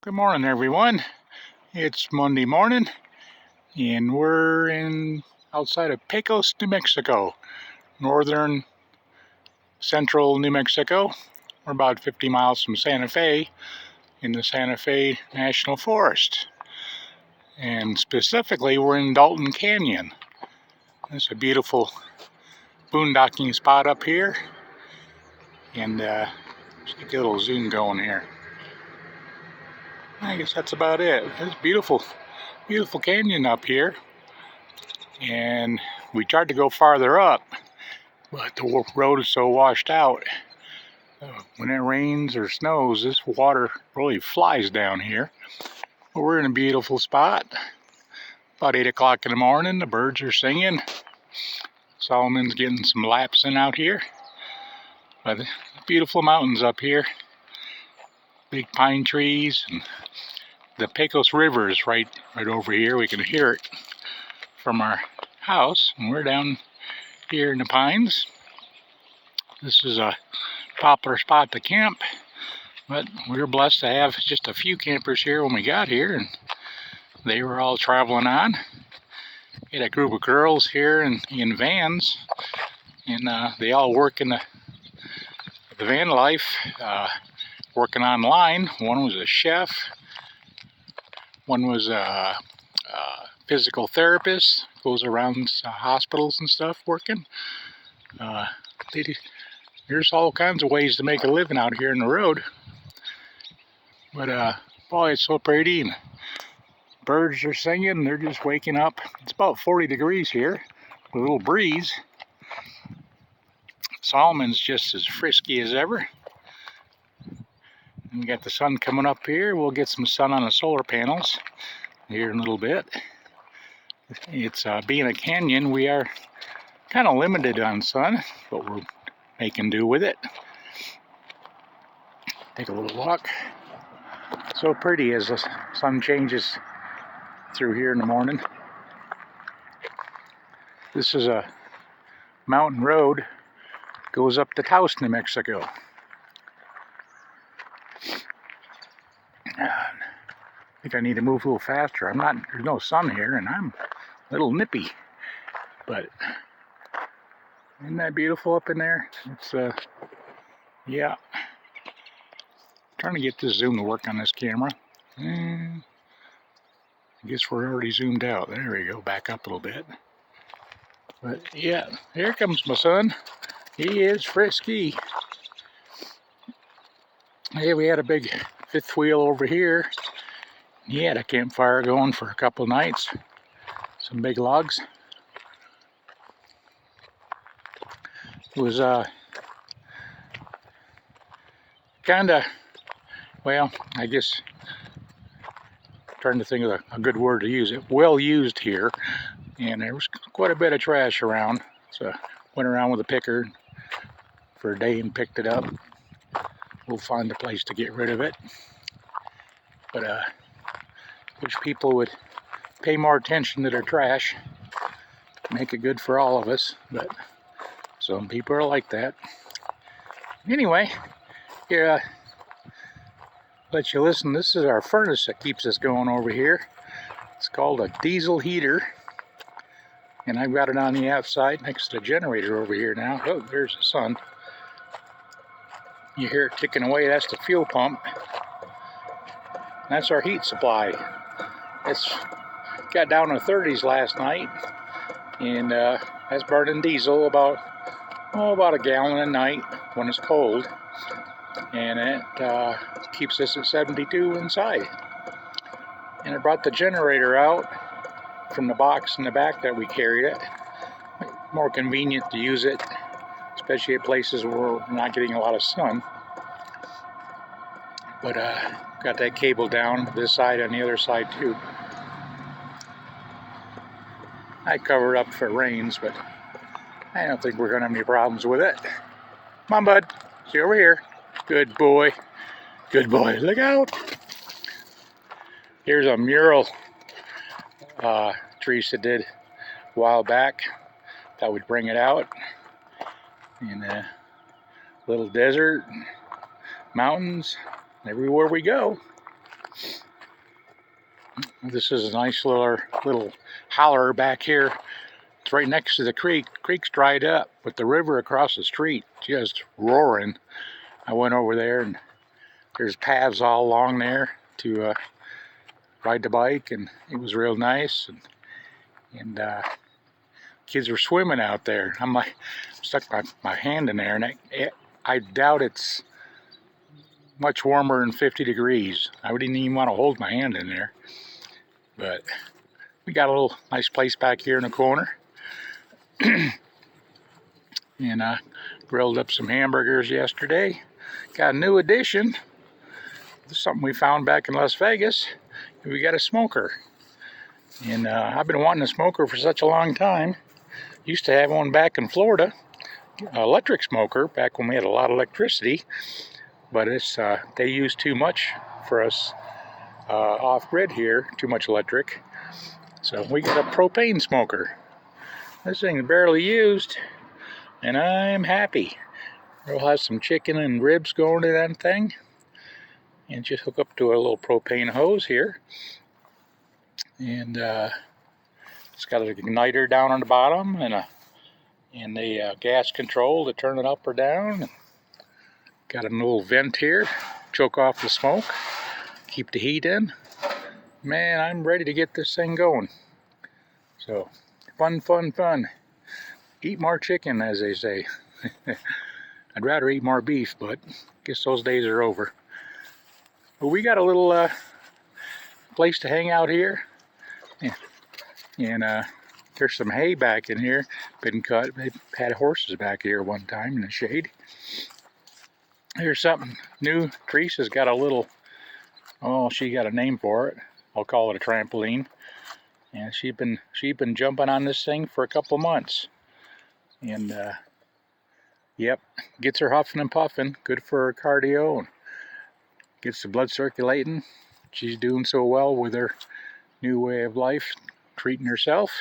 Good morning, everyone. It's Monday morning, and we're outside of Pecos, New Mexico, northern central New Mexico. We're about 50 miles from Santa Fe in the Santa Fe National Forest. And specifically, we're in Dalton Canyon. It's a beautiful boondocking spot up here. And let's get a little zoom going here. I guess that's about it. It's beautiful, beautiful canyon up here. And we tried to go farther up, but the road is so washed out. When it rains or snows, this water really flies down here. But we're in a beautiful spot. About 8 o'clock in the morning, the birds are singing. Solomon's getting some laps in out here. But beautiful mountains up here. Big pine trees, and the Pecos River is right over here. We can hear it from our house, and we're down here in the pines. This is a popular spot to camp, but we were blessed to have just a few campers here when we got here, and they were all traveling on. We had a group of girls here in vans, and they all work in the van life, working online. One was a chef, one was a physical therapist, goes around hospitals and stuff working. There's all kinds of ways to make a living out here in the road. But boy, it's so pretty, and birds are singing. They're just waking up. It's about 40 degrees here, a little breeze. Solomon's just as frisky as ever. And we got the sun coming up here. We'll get some sun on the solar panels here in a little bit. It's being a canyon, we are kind of limited on sun, but we're making do with it. Take a little walk. So pretty as the sun changes through here in the morning. This is a mountain road, goes up to Taos, New Mexico. I think I need to move a little faster. There's no sun here, and I'm a little nippy. But isn't that beautiful up in there? It's yeah. Trying to get this zoom to work on this camera. I guess we're already zoomed out. There we go. Back up a little bit. But yeah, here comes my son. He is frisky. Hey, we had a big fifth wheel over here. He had a campfire going for a couple of nights. Some big logs. It was kind of, well, I guess, trying to think of a good word to use it. Well used here, and there was quite a bit of trash around. So went around with a picker for a day and picked it up. We'll find a place to get rid of it. But wish people would pay more attention to their trash. Make it good for all of us, but some people are like that. Anyway, here, let you listen. This is our furnace that keeps us going over here. It's called a diesel heater, and I've got it on the outside next to the generator over here now. Oh, there's the sun. You hear it ticking away. That's the fuel pump. That's our heat supply. It's got down to 30s last night, and that's burning diesel about a gallon a night when it's cold, and it keeps us at 72 inside. And I brought the generator out from the box in the back that we carried it. More convenient to use it, especially at places where we're not getting a lot of sun. But got that cable down this side and the other side too. I cover it up if it rains, but I don't think we're gonna have any problems with it. Come on, bud. See over here. Good boy. Good boy. Look out. Here's a mural Teresa did a while back. Thought we'd bring it out. In a little desert, mountains, everywhere we go. This is a nice little holler back here. It's right next to the creek. The creek's dried up, but the river across the street just roaring. I went over there, and there's paths all along there to ride the bike, and it was real nice. And kids were swimming out there. I'm like, stuck my hand in there, and I doubt it's much warmer than 50 degrees. I didn't even want to hold my hand in there. But we got a little nice place back here in the corner. And grilled up some hamburgers yesterday. Got a new addition. This is something we found back in Las Vegas. We got a smoker. And I've been wanting a smoker for such a long time. Used to have one back in Florida. Electric smoker back when we had a lot of electricity. But it's they use too much for us off-grid here. Too much electric. So we got a propane smoker. This thing is barely used. And I'm happy. We'll have some chicken and ribs going to that thing. And just hook up to a little propane hose here. And it's got an igniter down on the bottom and a gas control to turn it up or down. Got a little vent here, choke off the smoke, keep the heat in. Man, I'm ready to get this thing going. So, fun, fun, fun. Eat more chicken, as they say. I'd rather eat more beef, but I guess those days are over. But we got a little place to hang out here. And there's some hay back in here, been cut. They had horses back here one time in the shade. Here's something new. Teresa's got a little, oh, she got a name for it. I'll call it a trampoline. And she's been jumping on this thing for a couple months. And yep, gets her huffing and puffing. Good for her cardio and gets the blood circulating. She's doing so well with her new way of life, treating herself,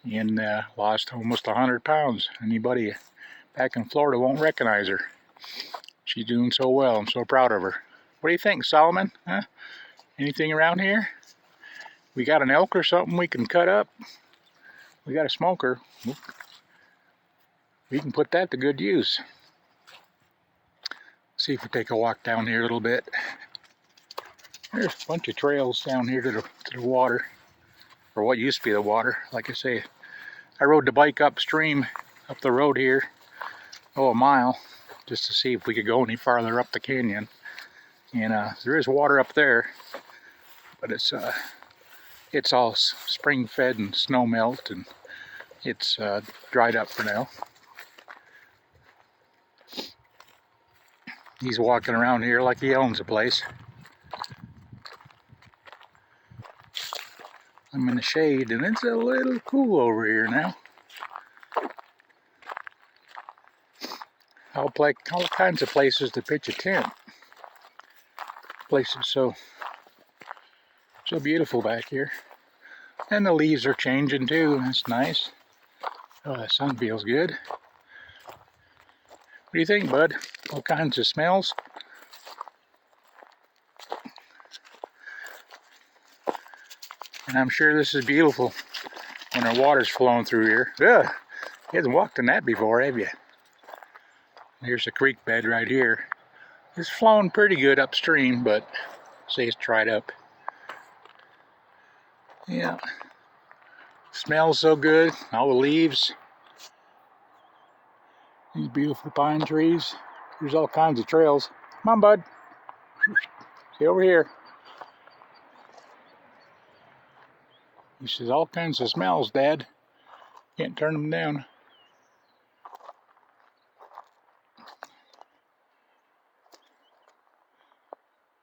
and lost almost 100 pounds. Anybody back in Florida won't recognize her. She's doing so well. I'm so proud of her. What do you think, Solomon? Huh? Anything around here? We got an elk or something we can cut up. We got a smoker. We can put that to good use. See if we take a walk down here a little bit. There's a bunch of trails down here to the water, or what used to be the water. Like I say, I rode the bike upstream, up the road here, a mile, just to see if we could go any farther up the canyon. And there is water up there, but it's all spring fed and snow melt, and it's dried up for now. He's walking around here like he owns the place. I'm in the shade, and it's a little cool over here now. All kinds of places to pitch a tent. Place is so beautiful back here. And the leaves are changing too. That's nice. Oh, the sun feels good. What do you think, bud? All kinds of smells. And I'm sure this is beautiful when our water's flowing through here. Ugh, you haven't walked in that before, have you? Here's a creek bed right here. It's flowing pretty good upstream, but say it's dried up. Yeah. Smells so good. All the leaves. These beautiful pine trees. There's all kinds of trails. Come on, bud. Stay over here. He says all kinds of smells, Dad. Can't turn them down.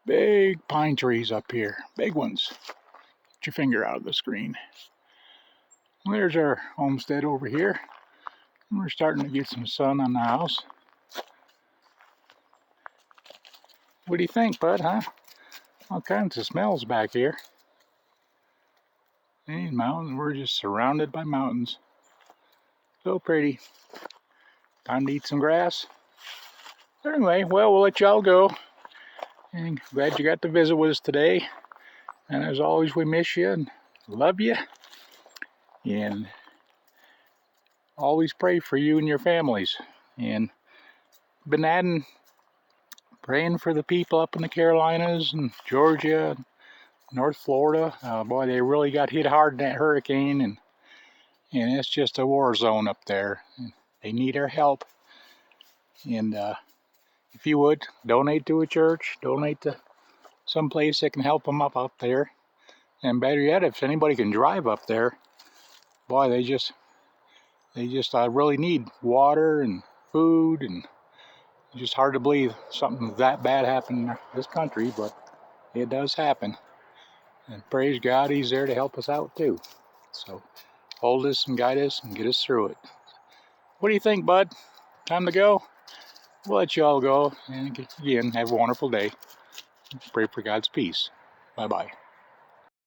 Big pine trees up here. Big ones. Get your finger out of the screen. There's our homestead over here. We're starting to get some sun on the house. What do you think, bud, huh? All kinds of smells back here. And mountains, we're just surrounded by mountains. So pretty. Time to eat some grass. Anyway, well, we'll let y'all go. And glad you got to visit with us today. And as always, we miss you and love you. And always pray for you and your families. And been praying for the people up in the Carolinas and Georgia, North Florida. Boy, they really got hit hard in that hurricane, and it's just a war zone up there. And they need our help. And if you would, donate to a church, donate to some place that can help them up there. And better yet, if anybody can drive up there, boy, they just really need water and food, and it's just hard to believe something that bad happened in this country, but it does happen. And praise God, He's there to help us out too. So hold us and guide us and get us through it. What do you think, bud? Time to go? We'll let you all go, and again, have a wonderful day. Pray for God's peace. Bye-bye.